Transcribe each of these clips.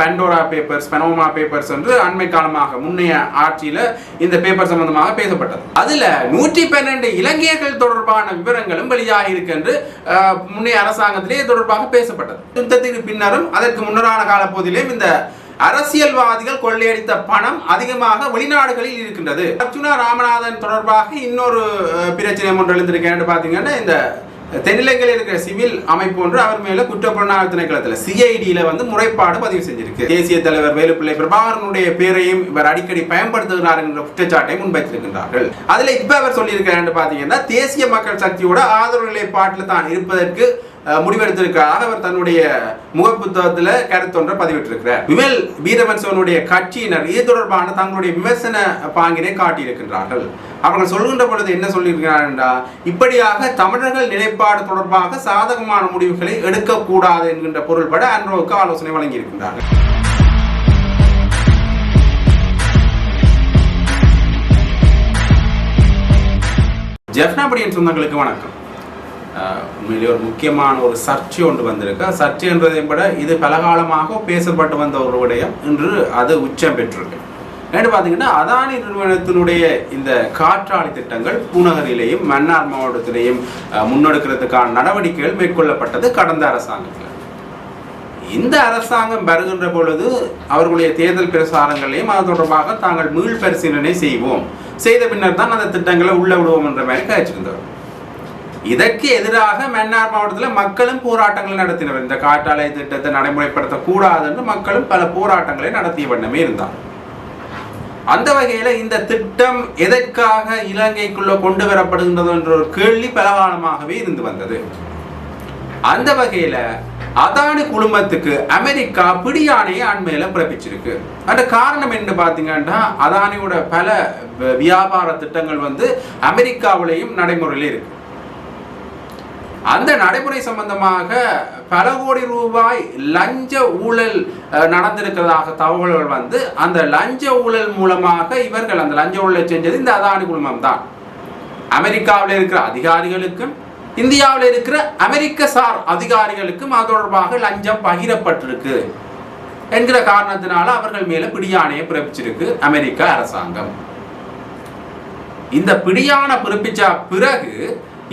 Pandora papers, பனோமா papers என்று அண்மை காலமாக முன்னைய ஆட்சியில் இந்த பேப்பர் சம்பந்தமாக பேசப்பட்டது. அதில் 112 இலங்கையர்கள் தொடர்பான விவரங்களும் வெளியாக இருக்கு என்று முன்னைய அரசாங்கத்திலே தொடர்பாக பேசப்பட்டது. யுத்தத்திற்கு பின்னரும் அதற்கு முன்னரான காலப்பகுதியிலும் இந்த அரசியல்வாதிகள் கொள்ளையடித்த பணம் அதிகமாக வெளிநாடுகளில் இருக்கின்றது. அர்ச்சுனா ராமநாதன் தொடர்பாக இன்னொரு பிரச்சனை ஒன்று எழுந்திருக்கேன். பார்த்தீங்கன்னா இந்த தென்னிலங்கையில் இருக்கிற சிவில் அமைப்பு ஒன்று அவர் மேல குற்றப்புலனாய்வு திணைக்களத்தில் சிஐடியில முறைப்பாடு பதிவு செஞ்சிருக்கு. தேசிய தலைவர் வேலுப்பிள்ளை பிரபாகரனுடைய பேரையும் இவர் அடிக்கடி பயன்படுத்துகிறார் என்ற குற்றச்சாட்டை முன்வைத்திருக்கின்றார்கள். அதுல இப்ப அவர் சொல்லியிருக்கிறார் பார்த்தீங்கன்னா தேசிய மக்கள் சக்தியோட ஆதரவு நிலைப்பாட்டில் தான் இருப்பதற்கு முடிவெடுத்திருக்கிறார். அவர் தன்னுடைய முகப்புத்தகத்தில் கருத்தொன்றை பதிவிட்டிருக்கிறார். விமல் வீரவன்சனுடைய கட்சியினர் இது தொடர்பான தங்களுடைய விமர்சன பாங்கினை காட்டியிருக்கின்றார்கள். அவர்கள் சொல்கின்ற பொழுது என்ன சொல்லியிருக்கிறார் என்றால், இப்படியாக தமிழர்கள் நிலைப்பாடு தொடர்பாக சாதகமான முடிவுகளை எடுக்கக்கூடாது என்கின்ற பொருள்பட அன்ரோவுக்கு ஆலோசனை வழங்கியிருக்கின்றார்கள். ஜெஃப்னாபடியின் சொந்தங்களுக்கு வணக்கம். உண்மையிலே ஒரு முக்கியமான ஒரு சர்ச்சை ஒன்று வந்திருக்கு. சர்ச்சை என்றதை விட இது பலகாலமாக பேசப்பட்டு வந்த ஒரு விடயம் இன்று அது உச்சம் பெற்றிருக்கு. ஏன்னு பார்த்தீங்கன்னா அதானி நிறுவனத்தினுடைய இந்த காற்றாலை திட்டங்கள் பூநகரிலேயும் மன்னார் மாவட்டத்திலேயும் முன்னெடுக்கிறதுக்கான நடவடிக்கைகள் மேற்கொள்ளப்பட்டது கடந்த அரசாங்கத்தில். இந்த அரசாங்கம் வருகின்ற பொழுது அவர்களுடைய தேர்தல் பிரசாரங்களையும் அது தொடர்பாக தாங்கள் மீள் பரிசீலனை செய்த பின்னர் தான் அந்த திட்டங்களை உள்ள விடுவோம் என்ற மாதிரி கழிச்சிருந்தவர். இதற்கு எதிராக மன்னார் மாவட்டத்தில் மக்களும் போராட்டங்களை நடத்தினர். இந்த காற்றாலை திட்டத்தை நடைமுறைப்படுத்தக்கூடாது என்று மக்களும் பல போராட்டங்களை நடத்திய வண்ணமே இருந்தார். அந்த வகையில இந்த திட்டம் எதற்காக இலங்கைக்குள்ள கொண்டு வரப்படுகின்றது என்ற ஒரு கேள்வி பலகாலமாகவே இருந்து வந்தது. அந்த வகையில அதானி குழுமத்துக்கு அமெரிக்கா பிடியாணையை அண்மையில பிறப்பிச்சிருக்கு. அந்த காரணம் என்ன பார்த்தீங்கன்னா, அதானியோட பல வியாபார திட்டங்கள் அமெரிக்காவிலையும் நடைமுறையில் இருக்கு. அந்த நடைமுறை சம்பந்தமாக பல கோடி ரூபாய் லஞ்ச ஊழல் நடந்திருக்கிறதாக தகவல்கள் அந்த லஞ்ச ஊழல் மூலமாக இவர்கள் அந்த லஞ்ச ஊழலை செஞ்சது இந்த அதானி குழுமம் தான். அமெரிக்காவில் இருக்கிற அதிகாரிகளுக்கும் இந்தியாவில் இருக்கிற அமெரிக்க சார் அதிகாரிகளுக்கும் அது தொடர்பாக லஞ்சம் பகிரப்பட்டிருக்கு என்கிற காரணத்தினால அவர்கள் மேல பிடியாணையை பிறப்பிச்சிருக்கு அமெரிக்க அரசாங்கம். இந்த பிடியான பிறப்பிச்ச பிறகு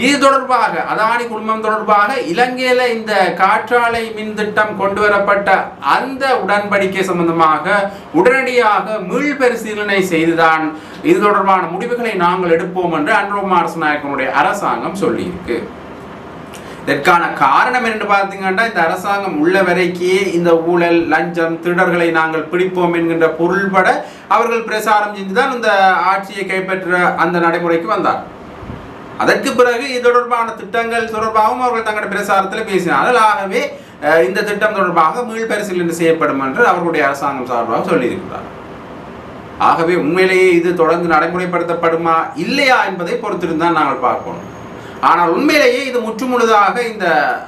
இது தொடர்பாக அதானி குழுமம் தொடர்பாக இலங்கையில இந்த காற்றாலை மின் திட்டம் கொண்டு வரப்பட்ட அந்த உடன்படிக்கை சம்பந்தமாக உடனடியாக மீள் பரிசீலனை செய்துதான் இது தொடர்பான முடிவுகளை நாங்கள் எடுப்போம் என்று அன்ரோமா அரசநாயக்கனுடைய அரசாங்கம் சொல்லியிருக்கு. இதற்கான காரணம் என்று பார்த்தீங்கன்னா, இந்த அரசாங்கம் உள்ள வரைக்கே இந்த ஊழல் லஞ்சம் திருடர்களை நாங்கள் பிடிப்போம் என்கின்ற பொருள்பட அவர்கள் பிரசாரம் செஞ்சுதான் இந்த ஆட்சியை கைப்பற்ற அந்த நடைமுறைக்கு வந்தார். அதற்கு பிறகு இது தொடர்பான திட்டங்கள் தொடர்பாகவும் அவர்கள் தங்களுடைய பிரசாரத்தில் பேசினார்கள். ஆகவே இந்த திட்டம் தொடர்பாக மீள் பரிசீலனை செய்யப்படும் என்று அவர்களுடைய அரசாங்கம் சார்பாக சொல்லியிருக்கிறார். ஆகவே உண்மையிலேயே இது தொடர்ந்து நடைமுறைப்படுத்தப்படுமா இல்லையா என்பதை பொறுத்திருந்தான் நாங்கள் பார்க்கணும். ஆனால் உண்மையிலேயே இது முற்றுமுழுதாக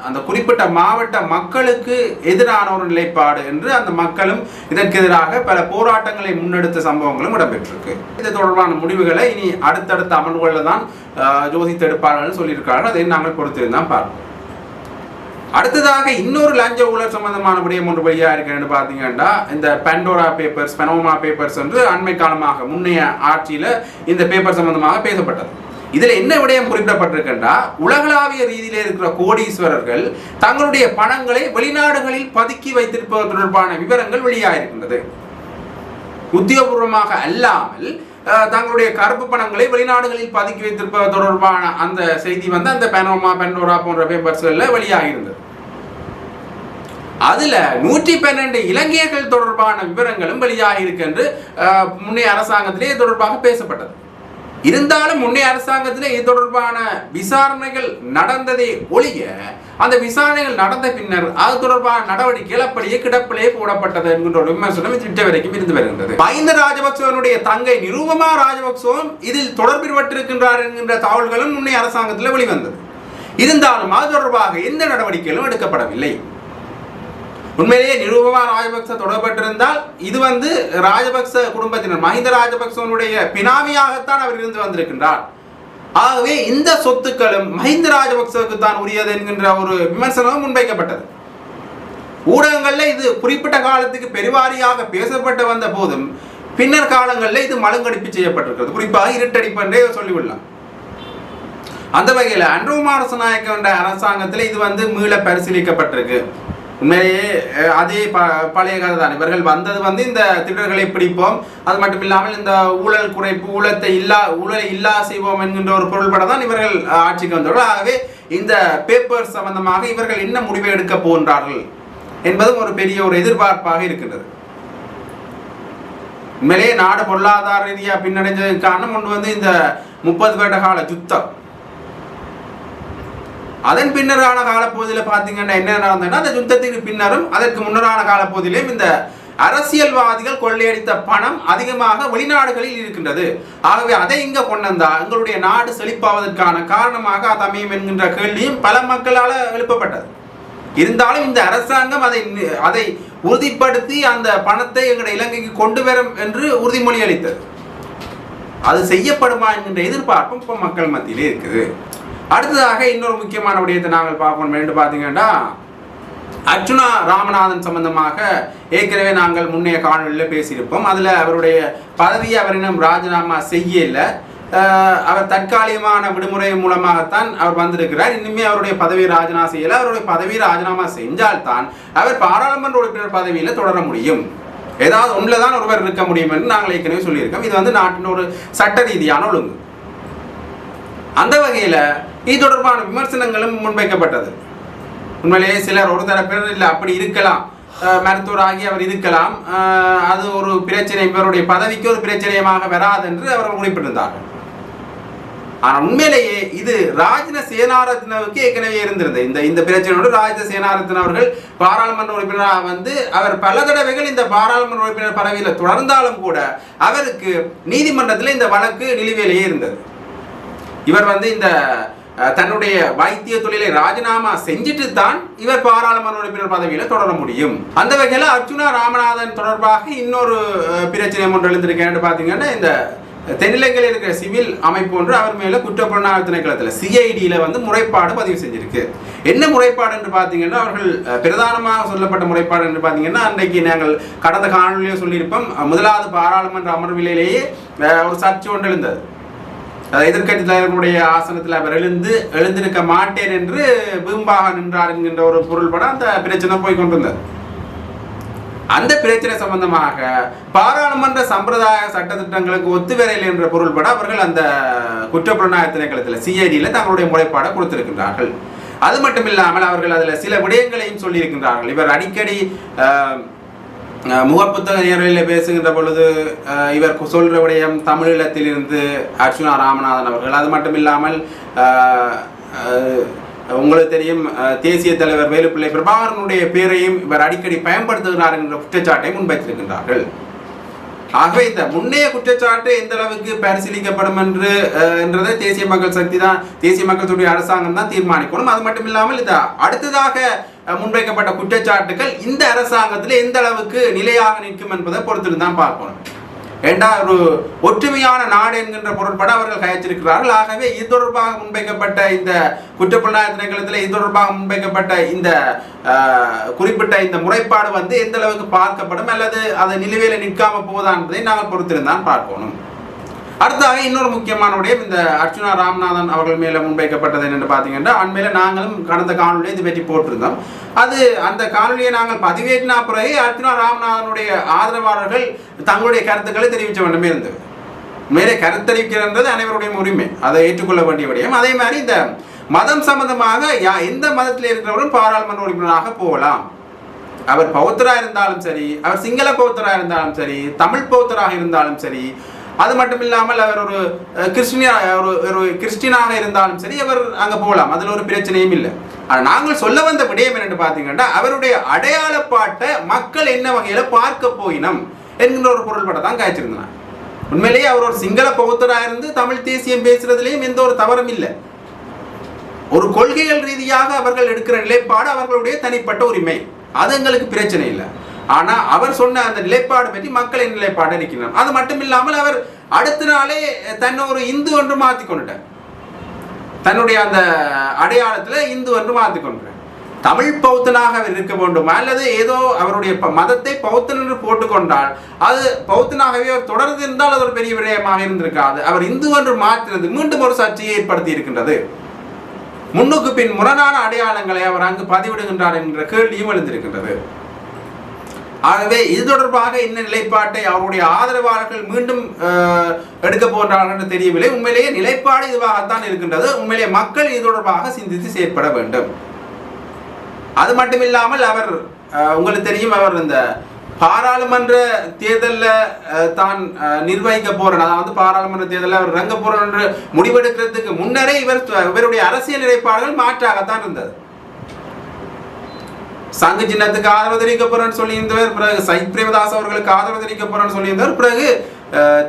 அந்த குறிப்பிட்ட மாவட்ட மக்களுக்கு எதிரான ஒரு நிலைப்பாடு என்று அந்த மக்களும் இதற்கு எதிராக பல போராட்டங்களை முன்னெடுத்த சம்பவங்களும் இடம்பெற்றிருக்கு. இது தொடர்பான முடிவுகளை இனி அடுத்தடுத்த அமர்வுகளில் தான் யோசித்தெடுப்பார்கள் சொல்லியிருக்கார்கள். அதை நாங்கள் பொறுத்திருந்தான் பார்ப்போம். அடுத்ததாக இன்னொரு லஞ்ச ஊழல் சம்பந்தமான விடயம் ஒன்று வெளியாக இருக்கிறேன்னு பார்த்தீங்கன்னா, இந்த பண்டோரா பேப்பர்ஸ், பனோமா பேப்பர்ஸ் என்று அண்மை காலமாக முன்னைய ஆட்சியில் இந்த பேப்பர் சம்பந்தமாக பேசப்பட்டது. இதுல என்ன விடயம் குறிப்பிடப்பட்டிருக்கின்றா, உலகளாவிய ரீதியில் இருக்கிற கோடீஸ்வரர்கள் தங்களுடைய பணங்களை வெளிநாடுகளில் பதுக்கி வைத்திருப்பது தொடர்பான விவரங்கள் வெளியாகிருக்கின்றது. உத்தியோகபூர்வமாக அல்லாமல் தங்களுடைய கருப்பு பணங்களை வெளிநாடுகளில் பதுக்கி வைத்திருப்பது தொடர்பான அந்த செய்தி அந்த பனோமா பண்டோரா போன்ற பேப்பர்ஸ்ல வெளியாகிருந்தது. அதுல 112 இலங்கையர்கள் தொடர்பான விவரங்களும் வெளியாகிருக்கு என்று முன்னைய அரசாங்கத்திலே தொடர்பாக பேசப்பட்டது. இருந்தாலும் முன்னைய அரசாங்கத்தில் இது தொடர்பான விசாரணைகள் நடந்ததே ஒழிய அந்த விசாரணைகள் நடந்த பின்னர் அது தொடர்பான நடவடிக்கைகள் அப்படியே கிடப்பிலேயே போடப்பட்டது என்கின்ற ஒரு விமர்சனம் இட்ட வரைக்கும் இருந்து வருகின்றது. மஹிந்த ராஜபக்சவனுடைய தங்கை நிருபமா ராஜபக்சவும் இதில் தொடர்பில் என்கின்ற தகவல்களும் முன்னைய அரசாங்கத்தில் வெளிவந்தது. இருந்தாலும் அது தொடர்பாக எந்த நடவடிக்கைகளும் எடுக்கப்படவில்லை. உண்மையிலேயே நிருபமா ராஜபக்ச தொடரப்பட்டிருந்தால் இது ராஜபக்ச குடும்பத்தினர் மஹிந்த ராஜபக்சவனுடைய பினாமியாகத்தான் அவர் இருந்து வந்திருக்கின்றார். ஆகவே இந்த சொத்துக்களும் மஹிந்த ராஜபக்சவுக்கு தான் உரியது என்கின்ற ஒரு விமர்சனமும் முன்வைக்கப்பட்டது. ஊடகங்களில் இது குறிப்பிட்ட காலத்துக்கு பெருவாரியாக பேசப்பட்டு வந்த போதும் பின்னர் காலங்களில் இது மழுங்கடிப்பு செய்யப்பட்டிருக்கிறது. குறிப்பாக இருட்டடிப்பு என்றே சொல்லிவிடலாம். அந்த வகையில் அன்ருகுமார திசாநாயக்க என்ற அரசாங்கத்தில் இது மீள பரிசீலிக்கப்பட்டிருக்கு. உண்மையிலேயே அதே பழைய கதை தான். இவர்கள் வந்தது இந்த திருடர்களை பிடிப்போம், அது மட்டும் இல்லாமல் இந்த ஊழல் குறைப்பு, ஊழலை இல்லா செய்வோம் என்கின்ற ஒரு பொருள்பட தான் இவர்கள் ஆட்சிக்கு வந்தவர்கள். ஆகவே இந்த பேப்பர் சம்பந்தமாக இவர்கள் என்ன முடிவை எடுக்க போகின்றார்கள் என்பதும் ஒரு பெரிய ஒரு எதிர்பார்ப்பாக இருக்கின்றது. உண்மையிலேயே நாடு பொருளாதார ரீதியாக பின்னடைஞ்சதுக்கு காரணம் ஒன்று இந்த 30 வருட கால யுத்தம். அதன் பின்னரான காலப்பகுதியில் பார்த்தீங்கன்னா என்ன நடந்ததுன்னா, அந்த யுத்தத்துக்கு பின்னரும் அதற்கு முன்னரான காலப்பகுதியிலும் இந்த அரசியல்வாதிகள் கொள்ளையடித்த பணம் அதிகமாக வெளிநாடுகளில் இருக்கின்றது. ஆகவே அதை இங்க கொண்டு வந்தா எங்களுடைய நாடு செழிப்பாவதற்கான காரணமாக அது அமையும் என்கின்ற கேள்வியும் பல மக்களால் எழுப்பப்பட்டது. இருந்தாலும் இந்த அரசாங்கம் அதை உறுதிப்படுத்தி அந்த பணத்தை எங்களுடைய இலங்கைக்கு கொண்டு வரும் என்று உறுதிமொழி அளித்தது. அது செய்யப்படுமா என்கின்ற எதிர்பார்ப்பும் இப்போ மக்கள் மத்தியிலே இருக்குது. அடுத்ததாக இன்னொரு முக்கியமான விடயத்தை நாங்கள் பார்க்கணும் என்று பார்த்தீங்கன்னா, அர்ச்சுனா ராமநாதன் சம்பந்தமாக ஏற்கனவே நாங்கள் முன்னைய காணொலியில் பேசியிருப்போம். அதில் அவருடைய பதவியை அவர் இன்னும் ராஜினாமா செய்யலை. அவர் தற்காலிகமான விடுமுறை மூலமாகத்தான் அவர் வந்திருக்கிறார். இன்னுமே அவருடைய பதவியை ராஜினாமா செய்யலை. அவருடைய பதவியை ராஜினாமா செஞ்சால்தான் அவர் பாராளுமன்ற உறுப்பினர் பதவியில் தொடர முடியும். ஏதாவது ஒன்றில் தான் ஒருவர் இருக்க முடியும் என்று நாங்கள் ஏற்கனவே சொல்லியிருக்கோம். இது நாட்டின் ஒரு சட்ட ரீதியான ஒழுங்கு. அந்த வகையில் இது தொடர்பான விமர்சனங்களும் முன்வைக்கப்பட்டது. உண்மையிலேயே சிலர் ஒரு தரப்பினர் இல்லை அப்படி இருக்கலாம், மருத்துவராகி அவர் இருக்கலாம், அது ஒரு பிரச்சனை, இவருடைய பதவிக்கு ஒரு பிரச்சனையமாக வராது என்று அவர்கள் குறிப்பிட்டிருந்தார்கள். ஆனால் உண்மையிலேயே இது ராஜின சேனாரத்னவுக்கு ஏற்கனவே இருந்திருந்தது. இந்த பிரச்சனையோடு ராஜின சேனாரத்ன அவர்கள் பாராளுமன்ற உறுப்பினராக அவர் பல தடவைகள் இந்த பாராளுமன்ற உறுப்பினர் பதவியில் தொடர்ந்தாலும் கூட அவருக்கு நீதிமன்றத்தில் இந்த வழக்கு நிலுவையிலேயே இருந்தது. இவர் இந்த தன்னுடைய வைத்திய தொழிலை ராஜினாமா செஞ்சுட்டு தான் இவர் பாராளுமன்ற உறுப்பினர் பதவியில் தொடர முடியும். அந்த வகையில் அர்ச்சுனா ராமநாதன் தொடர்பாக இன்னொரு பிரச்சனை ஒன்று எழுந்திருக்கேன்னு பார்த்தீங்கன்னா, இந்த தென்னிலங்கையில் இருக்கிற சிவில் அமைப்பு ஒன்று அவர் மேல குற்றப்புலனாய்வு திணைக்களத்தில் சிஐடியில் முறைப்பாடு பதிவு செஞ்சிருக்கு. என்ன முறைப்பாடு என்று பார்த்தீங்கன்னா, அவர்கள் பிரதானமாக சொல்லப்பட்ட முறைப்பாடு என்று பார்த்தீங்கன்னா, அன்றைக்கு நாங்கள் கடந்த காணொலியிலே சொல்லியிருப்போம், முதலாவது பாராளுமன்ற அமர்விலேயே ஒரு சர்ச்சை ஒன்று எழுந்தது. எதிர்கட்சி தலைவர்களுடைய ஆசனத்தில் அவர் எழுந்திருக்க மாட்டேன் என்று வீம்பாக நின்றார் என்கின்ற ஒரு பொருள்பட அந்த பிரச்சனை போய் கொண்டிருந்தது. அந்த பிரச்சனை சம்பந்தமாக பாராளுமன்ற சம்பிரதாய சட்டத்திட்டங்களுக்கு ஒத்துவரையில் என்ற பொருள்பட அவர்கள் அந்த குற்றப்புலனாய்வு திணைக்களத்தில் சிஐடியில் தங்களுடைய முறைப்பாடை கொடுத்திருக்கின்றார்கள். அது மட்டும் இல்லாமல் அவர்கள் அதில் சில விடயங்களையும் சொல்லியிருக்கின்றார்கள். இவர் அடிக்கடி முகப்புத்தக நேரலில் பேசுகின்ற பொழுது இவர் சொல்ற விடயம் தமிழீழத்திலிருந்து அர்ச்சுனா ராமநாதன் அவர்கள், அது மட்டும் இல்லாமல் உங்களுக்கு தெரியும் தேசிய தலைவர் வேலுப்பிள்ளை பிரபாகரனுடைய பேரையும் இவர் அடிக்கடி பயன்படுத்துகிறார் என்ற குற்றச்சாட்டை முன்வைத்திருக்கின்றார்கள். ஆகவே இந்த முன்னைய குற்றச்சாட்டு எந்த அளவுக்கு பரிசீலிக்கப்படும் என்றதை தேசிய மக்கள் சக்தி தான், தேசிய மக்கள் அரசாங்கம் தான் தீர்மானிக்கணும். அது மட்டும் இல்லாமல் இது அடுத்ததாக முன்வைக்கப்பட்ட குற்றச்சாட்டுகள் இந்த அரசாங்கத்தில் எந்த அளவுக்கு நிலையாக நிற்கும் என்பதை பொறுத்து தான் பார்க்கணும். ஏண்டா ஒரு ஒற்றுமையான நாடு என்கின்ற பொருட்பட அவர்கள் கயச்சிருக்கிறார்கள். ஆகவே இது தொடர்பாக முன்வைக்கப்பட்ட இந்த குற்றப்புலனாய்வு திணைக்களத்தில் இது தொடர்பாக முன்வைக்கப்பட்ட இந்த குறிப்பிட்ட இந்த முறைப்பாடு எந்த அளவுக்கு பார்க்கப்படும் அல்லது அது நிலுவையில் நிற்காம போதா என்பதை நாங்கள் பொறுத்திருந்தான் பார்க்கணும். அடுத்ததாக இன்னொரு முக்கியமான விடயம், இந்த அர்ச்சுனா ராமநாதன் அவர்கள் மேலே முன்வைக்கப்பட்டது என்று பார்த்தீங்கன்னா, அண்மையில் நாங்களும் கடந்த காணொலியை இது பற்றி போட்டிருந்தோம். அது அந்த காணொலியை நாங்கள் பதிவேற்றின பிறகு அர்ச்சுனா ராமநாதனுடைய ஆதரவாளர்கள் தங்களுடைய கருத்துக்களை தெரிவிக்க வேண்டுமே இருந்தது. மேலே கருத்தறிவிக்கிறது அனைவருடைய உரிமை, அதை ஏற்றுக்கொள்ள வேண்டிய விடயம். அதே மாதிரி இந்த மதம் சம்பந்தமாக எந்த மதத்தில் இருக்கிறவரும் பாராளுமன்ற உறுப்பினராக போகலாம். அவர் பௌத்தராக இருந்தாலும் சரி, அவர் சிங்கள பௌத்தராக இருந்தாலும் சரி, தமிழ் பௌத்தராக இருந்தாலும் சரி, அது மட்டும் இல்லாமல் அவர் ஒரு கிறிஸ்டினாக இருந்தாலும் சரி அவர் அங்கே போகலாம். அதில் ஒரு பிரச்சனையும் இல்லை. ஆனால் நாங்கள் சொல்ல வந்த விடயம் என்னென்னு பார்த்தீங்கன்னா, அவருடைய அடையாளப்பாட்டை மக்கள் என்ன வகையில் பார்க்க போயினம் என்கின்ற ஒரு பொருள்பட தான் காய்ச்சிருந்தாங்க. உண்மையிலேயே அவர் ஒரு சிங்கள பௌத்தராக இருந்து தமிழ் தேசியம் பேசுறதுலேயும் எந்த ஒரு தவறும் இல்லை. ஒரு கொள்கைகள் ரீதியாக அவர்கள் எடுக்கிற நிலைப்பாடு அவர்களுடைய தனிப்பட்ட உரிமை, அது எங்களுக்கு பிரச்சனை இல்லை. ஆனால் அவர் சொன்ன அந்த நிலைப்பாடு பற்றி மக்களின் நிலைப்பாடு இருக்கிறார். அது மட்டும் இல்லாமல் அவர் அடுத்த நாளே தன்னை ஒரு இந்து என்று மாற்றி கொண்டுட்டார். தன்னுடைய அந்த அடையாளத்தில் இந்து என்று மாற்றி கொண்டார். தமிழ் பௌத்தனாக அவர் இருக்க வேண்டுமா அல்லது ஏதோ அவருடைய மதத்தை பௌத்தன் என்று போட்டுக்கொண்டால் அது பௌத்தனாகவே அவர் தொடர்ந்து இருந்தால் அது ஒரு பெரிய விடயமாக இருந்திருக்காது. அவர் இந்து என்று மாற்றினது மீண்டும் ஒரு சர்ச்சையை ஏற்படுத்தி இருக்கின்றது. முன்னுக்கு பின் முரணான அடையாளங்களை அவர் அங்கு பதிவிடுகின்றார் என்ற கேள்வியும் எழுந்திருக்கின்றது. ஆகவே இது தொடர்பாக இந்த நிலைப்பாட்டை அவருடைய ஆதரவாளர்கள் மீண்டும் எடுக்க போன்றார்கள் என்று தெரியவில்லை. உண்மையிலேயே நிலைப்பாடு இதுவாகத்தான் இருக்கின்றது. உண்மையிலேயே மக்கள் இது தொடர்பாக சிந்தித்து செயற்பட வேண்டும். அது மட்டுமில்லாமல் அவர் உங்களுக்கு தெரியும், அவர் இந்த பாராளுமன்ற தேர்தலில் தான் நிர்வகிக்க போறேன், அதாவது பாராளுமன்ற தேர்தலில் அவர் இறங்க போறேன் என்று முடிவெடுக்கிறதுக்கு முன்னரே இவருடைய அரசியல் நிலைப்பாடுகள் மாற்றாகத்தான் இருந்தது. சங்கு சின்னத்துக்கு ஆதரவு தெரிவிக்க போறேன்னு சொல்லியிருந்தவர், பிறகு சைத் பிரேமதாஸ் அவர்களுக்கு ஆதரவு தெரிவிக்க போறேன்னு சொல்லியிருந்தவர், பிறகு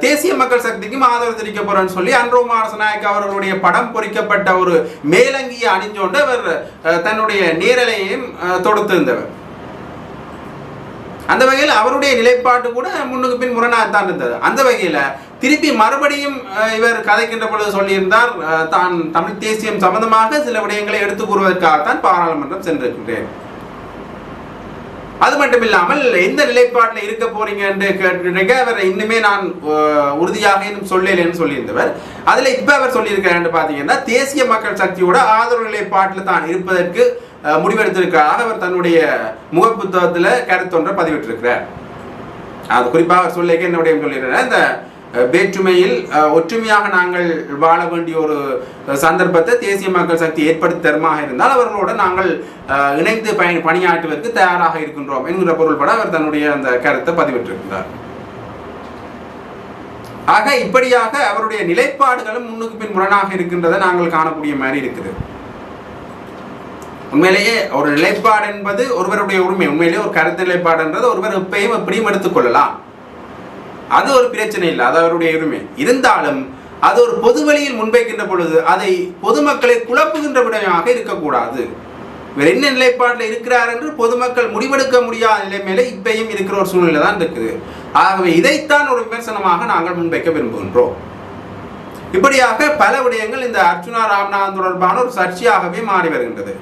தேசிய மக்கள் சக்திக்கும் ஆதரவு தெரிவிக்க போறேன்னு சொல்லி அன்ரோமா அரசநாயக்க அவர்களுடைய படம் பொறிக்கப்பட்ட ஒரு மேலங்கியை அணிஞ்சோண்டு அவர் தன்னுடைய நேரலையையும் தொடுத்திருந்தவர். அந்த வகையில் அவருடைய நிலைப்பாட்டு கூட முன்னுக்கு பின் முரணாகத்தான் இருந்தது. அந்த வகையில் திருப்பி மறுபடியும் இவர் கதைக்கின்ற பொழுது சொல்லியிருந்தார், தான் தமிழ் தேசியம் சம்பந்தமாக சில விடயங்களை எடுத்து கூறுவதற்காகத்தான் பாராளுமன்றம் சென்றிருக்கின்றேன். அது மட்டும் இல்லாமல் எந்த நிலைப்பாட்டில் இருக்க போறீங்க என்று கேட்டுக்க அவர் இன்னுமே நான் உறுதியாக இன்னும் சொல்லலைன்னு சொல்லியிருந்தவர். அதில் இப்போ அவர் சொல்லியிருக்கிறார் பார்த்தீங்கன்னா தேசிய மக்கள் சக்தியோட ஆதரவு நிலைப்பாட்டில் தான் இருப்பதற்கு முடிவெடுத்திருக்கிறார். அவர் தன்னுடைய முகப்புத்தகத்தில் கருத்தொன்றை பதிவிட்டிருக்கிறார். அது குறிப்பாக அவர் சொல்லிக்க என்னுடைய சொல்லியிருக்கிறார், இந்த வேற்றுமையில் ஒற்றுமையாக நாங்கள் வாழ வேண்டிய ஒரு சந்தர்ப்பத்தை தேசிய மக்கள் சக்தி ஏற்படுத்தி தருமாக இருந்தால் அவர்களோடு நாங்கள் இணைந்து பணியாற்றுவதற்கு தயாராக இருக்கின்றோம் என்கிற பொருள்பட அவர் தன்னுடைய அந்த கருத்தை பதிவிட்டிருக்கிறார். ஆக இப்படியாக அவருடைய நிலைப்பாடுகளும் முன்னுக்கு பின் முரணாக இருக்கின்றதை நாங்கள் காணக்கூடிய மாதிரி இருக்குது. உண்மையிலேயே ஒரு நிலைப்பாடு என்பது ஒருவருடைய உரிமை. உண்மையிலேயே ஒரு கருத்து நிலைப்பாடு என்றது ஒருவர் எப்பயும் எப்படியும் எடுத்துக்கொள்ளலாம், அது ஒரு பிரச்சனை இல்லை, அது அவருடைய உரிமை. இருந்தாலும் அது ஒரு பொது வழியில் முன்வைக்கின்ற பொழுது அதை பொதுமக்களை குழப்புகின்ற விடயமாக இருக்கக்கூடாது. இவர் என்ன நிலைப்பாட்டில் இருக்கிறார் என்று பொதுமக்கள் முடிவெடுக்க முடியாத நிலைமையில இப்பயும் இருக்கிற ஒரு சூழ்நிலை தான் இருக்குது. ஆகவே இதைத்தான் ஒரு விமர்சனமாக நாங்கள் முன்வைக்க விரும்புகின்றோம். இப்படியாக பல விடயங்கள் இந்த அர்ச்சுனா ராமநாதன் தொடர்பான ஒரு சர்ச்சையாகவே மாறி வருகின்றது.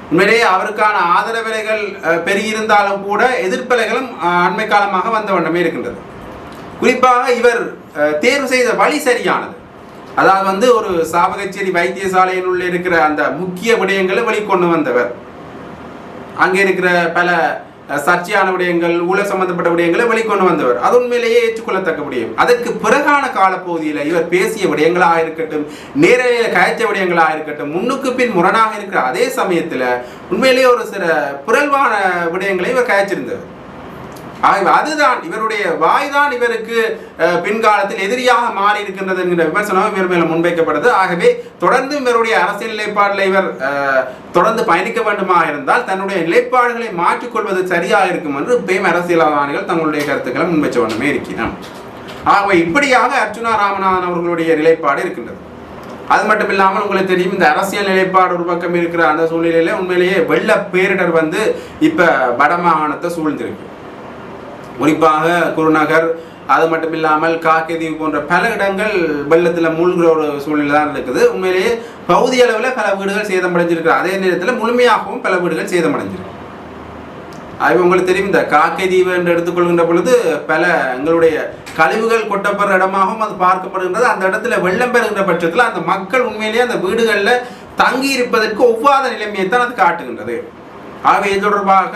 உண்மையிலேயே அவருக்கான ஆதரவலைகள் பெருகியிருந்தாலும் கூட எதிர்ப்பலைகளும் அண்மை காலமாக வந்த வண்ணமே இருக்கின்றது. குறிப்பாக இவர் தேர்வு செய்த வழி சரியானது. அதாவது ஒரு சாவகச்சேரி வைத்தியசாலையில் உள்ள இருக்கிற அந்த முக்கிய விடயங்களை வெளிக்கொண்டு வந்தவர். அங்கே இருக்கிற பல சர்ச்சையான விடயங்கள், ஊழல் சம்பந்தப்பட்ட விடயங்களை வெளிக்கொண்டு வந்தவர். அது உண்மையிலேயே ஏற்றுக்கொள்ளத்தக்க விடயம். அதற்கு பிறகான காலப்பகுதியில் இவர் பேசிய விடயங்களாக இருக்கட்டும், நேரடியில் கயற்ற விடயங்களாக இருக்கட்டும், முன்னுக்கு பின் முரணாக இருக்கிற அதே சமயத்தில் உண்மையிலேயே ஒரு சில புரள்வான விடயங்களை இவர் கயச்சிருந்தவர். ஆகவே அதுதான் இவருடைய வாய்தான் இவருக்கு பின்காலத்தில் எதிரியாக மாறி இருக்கின்றது என்கிற விமர்சனம் இவர் மேலும் முன்வைக்கப்படுது. ஆகவே தொடர்ந்து இவருடைய அரசியல் நிலைப்பாடுல இவர் தொடர்ந்து பயணிக்க வேண்டுமா இருந்தால் தன்னுடைய நிலைப்பாடுகளை மாற்றிக்கொள்வது சரியாக இருக்கும் என்று இப்பயும் அரசியல்வாதிகள் தங்களுடைய கருத்துக்களை முன்வைச்ச வண்ணமே இருக்கிறார். ஆகவே இப்படியாக அர்ச்சுனா ராமநாதன் அவர்களுடைய நிலைப்பாடு இருக்கின்றது. அது மட்டும் இல்லாமல் உங்களுக்கு தெரியும், இந்த அரசியல் நிலைப்பாடு ஒரு பக்கம் இருக்கிற அந்த சூழ்நிலையில உண்மையிலேயே வெள்ள பேரிடர் இப்ப வடமாகாணத்தை சூழ்ந்திருக்கு. குறிப்பாக குருநகர், அது மட்டும் இல்லாமல் காக்கைதீவு போன்ற பல இடங்கள் வெள்ளத்தில் மூழ்கிற ஒரு சூழ்நிலை தான் இருக்குது. உண்மையிலேயே பகுதி அளவில் பல வீடுகள் சேதமடைஞ்சிருக்கு. அதே நேரத்தில் முழுமையாகவும் பல வீடுகள் சேதமடைஞ்சிருக்கு. அது உங்களுக்கு தெரியும், இந்த காக்கைதீவு என்று எடுத்துக்கொள்கின்ற பொழுது பல எங்களுடைய கழிவுகள் கொட்டப்படுற இடமாகவும் அது பார்க்கப்படுகின்றது. அந்த இடத்துல வெள்ளம் பெறுகின்ற பட்சத்தில் அந்த மக்கள் உண்மையிலேயே அந்த வீடுகளில் தங்கி இருப்பதற்கு ஒவ்வாத நிலைமையை தான் அது காட்டுகின்றது. ஆகவே இது தொடர்பாக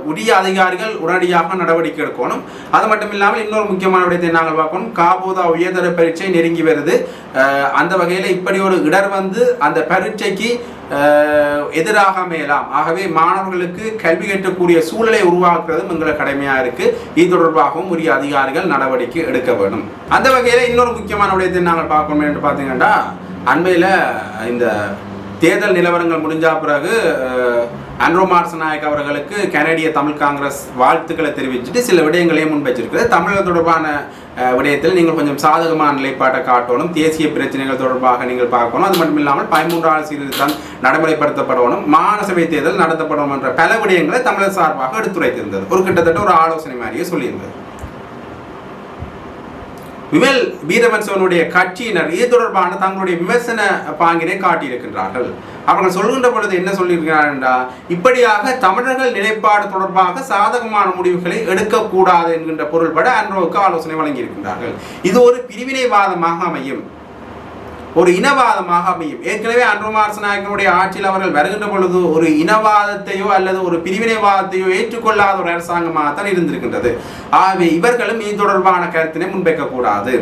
உரிய அதிகாரிகள் உடனடியாக நடவடிக்கை எடுக்கணும். அது மட்டும் இல்லாமல் இன்னொரு முக்கியமான விடயத்தை நாங்கள் பார்க்கணும். காபோதா உயர்தர பரீட்சை நெருங்கி வருது. அந்த வகையில் இப்படி ஒரு இடர் அந்த பரீட்சைக்கு எதிராக அமையலாம். ஆகவே மாணவர்களுக்கு கல்வி கற்றக்கூடிய சூழலை உருவாக்குறதும் எங்களை கடமையாக இருக்கு. இது தொடர்பாகவும் உரிய அதிகாரிகள் நடவடிக்கை எடுக்க வேண்டும். அந்த வகையில் இன்னொரு முக்கியமான விடயத்தை நாங்கள் பார்க்கணும் என்று பார்த்தீங்கன்னா, அண்மையில் இந்த தேர்தல் நிலவரங்கள் முடிஞ்ச பிறகு அன்ரோமா அரசநாயக்க அவர்களுக்கு கனடிய தமிழ் காங்கிரஸ் வாழ்த்துக்களை தெரிவிச்சுட்டு சில விடயங்களையும் முன்வச்சிருக்கிறது. தமிழர் தொடர்பான விடயத்தில் நீங்கள் கொஞ்சம் சாதகமான நிலைப்பாட்டை காட்டணும், தேசிய பிரச்சனைகள் தொடர்பாக நீங்கள் பார்க்கணும். அது மட்டும் இல்லாமல் 13ஆவது சீர்திருத்தம் நடைமுறைப்படுத்தப்படணும், மாகாண சபை தேர்தல் நடத்தப்படணும் என்ற பல விடயங்களை தமிழர் சார்பாக எடுத்துரைத்திருந்தது. ஒரு கிட்டத்தட்ட ஒரு ஆலோசனை மாதிரியே சொல்லியிருந்தது. விமல் வீரவன்சனுடைய கட்சியினர் இது தொடர்பான தங்களுடைய விமர்சன பாங்கினை காட்டியிருக்கின்றார்கள். அவர்கள் சொல்கின்ற பொழுது என்ன சொல்லியிருக்கிறார்கள் என்றால், இப்படியாக தமிழர்கள் நிலைப்பாடு தொடர்பாக சாதகமான முடிவுகளை எடுக்கக்கூடாது என்கின்ற பொருள்பட அன்ரோவுக்கு ஆலோசனை வழங்கியிருக்கின்றார்கள். இது ஒரு பிரிவினைவாதமாக அமையும், ஒரு இனவாதமாக அமையும். ஏற்கனவே அன்ரோமார் நாயக்கனுடைய ஆட்சியில் அவர்கள் வருகின்ற பொழுது ஒரு இனவாதத்தையோ அல்லது ஒரு பிரிவினைவாதத்தையோ ஏற்றுக்கொள்ளாத ஒரு அரசாங்கமாகத்தான் இருந்திருக்கின்றது. ஆகவே இவர்களும் இது தொடர்பான கருத்தினை முன்வைக்கக்கூடாது.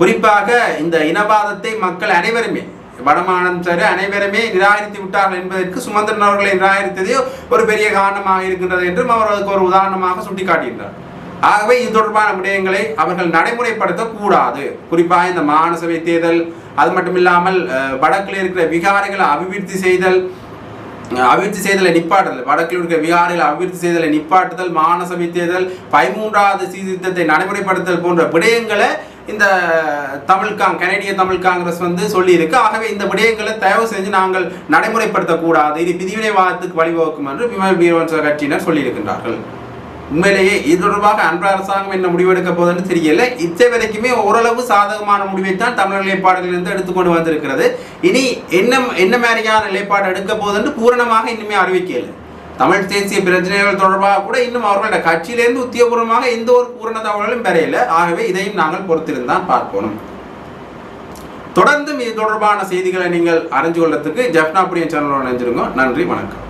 குறிப்பாக இந்த இனவாதத்தை மக்கள் அனைவருமே, வடமானம் சரி அனைவருமே நிராகரித்து விட்டார்கள் என்பதற்கு சுமந்திரன் அவர்களை நிராகரித்ததே ஒரு பெரிய காரணமாக இருக்கின்றது என்றும் அவர் அதுக்கு ஒரு உதாரணமாக சுட்டிக்காட்டுகின்றார். ஆகவே இது தொடர்பான விடயங்களை அவர்கள் நடைமுறைப்படுத்தக்கூடாது. குறிப்பாக இந்த மாநசபை தேர்தல், அது மட்டும் இல்லாமல் வடக்கில் இருக்கிற விகாரைகளை அபிவிருத்தி செய்தலை நிப்பாட்டுதல், வடக்கில் இருக்கிற விகாரைகளை அபிவிருத்தி செய்தலை நிப்பாட்டுதல், மாநசபை தேர்தல், 13வது சீர்திருத்தத்தை நடைமுறைப்படுத்தல் போன்ற விடயங்களை இந்த கனடிய தமிழ் காங்கிரஸ் சொல்லியிருக்கு. ஆகவே இந்த விடயங்களை தயவு செஞ்சு நாங்கள் நடைமுறைப்படுத்தக்கூடாது, இது பிரிவினைவாதத்துக்கு வழிவகுக்கும் என்று விமல் வீரவன்ச கட்சியினர் சொல்லியிருக்கின்றார்கள். உண்மையிலேயே இது தொடர்பாக அன்ற அரசாங்கம் என்ன முடிவெடுக்க போதுன்னு தெரியல. இச்சை வரைக்குமே ஓரளவு சாதகமான முடிவைத்தான் தமிழர் நிலைப்பாடுகளிலிருந்து எடுத்துக்கொண்டு வந்திருக்கிறது. இனி என்ன மாதிரியான நிலைப்பாடு எடுக்க போதுன்னு பூரணமாக இன்னுமே அறிவிக்கல. தமிழ் தேசிய பிரச்சனைகள் தொடர்பாக கூட இன்னும் அவர்களோட கட்சியிலிருந்து உத்தியோகபூர்வமாக எந்த ஒரு பூரண தகவல்களும் பெறையில. ஆகவே இதையும் நாங்கள் பொறுத்திருந்தான் பார்க்கணும். தொடர்ந்தும் இது தொடர்பான செய்திகளை நீங்கள் அறிஞ்சு கொள்றதுக்கு ஜப்னா புரியன் சேனலோட நினைஞ்சிருங்க. நன்றி, வணக்கம்.